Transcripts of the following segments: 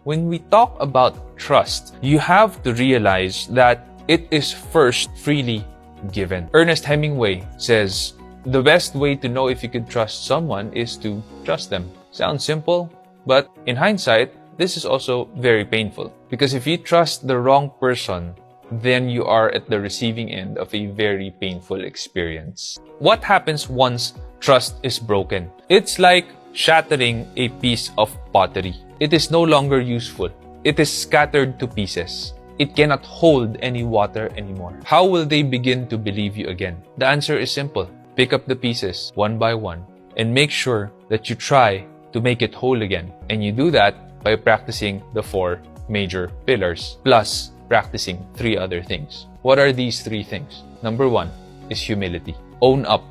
When we talk about trust, you have to realize that it is first freely given. Ernest Hemingway says, the best way to know if you could trust someone is to trust them. Sounds simple, but in hindsight, this is also very painful. Because if you trust the wrong person, then you are at the receiving end of a very painful experience. What happens once trust is broken? It's like shattering a piece of pottery. It is no longer useful. It is scattered to pieces. It cannot hold any water anymore. How will they begin to believe you again? The answer is simple. Pick up the pieces one by one and make sure that you try to make it whole again. And you do that by practicing the 4 major pillars, plus practicing 3 other things. What are these 3 things? Number 1 is humility. Own up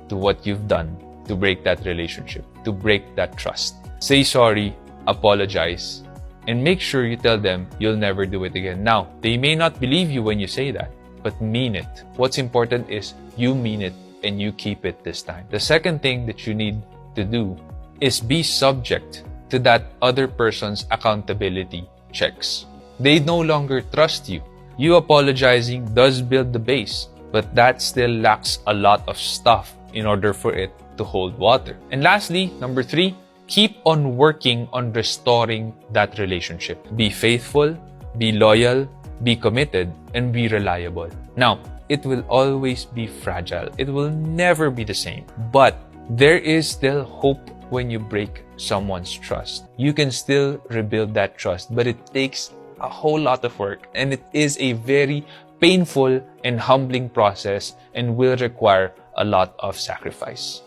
to what you've done to break that relationship, to break that trust. Say sorry, apologize, and make sure you tell them you'll never do it again. Now, they may not believe you when you say that, but mean it. What's important is you mean it and you keep it this time. The second thing that you need to do is be subject to that other person's accountability checks. They no longer trust you. You apologizing does build the base, but that still lacks a lot of stuff in order for it to hold water. And lastly, number 3, keep on working on restoring that relationship. Be faithful, be loyal, be committed, and be reliable. Now, it will always be fragile. It will never be the same. But there is still hope when you break someone's trust. You can still rebuild that trust, but it takes a whole lot of work, and it is a very painful and humbling process and will require a lot of sacrifice.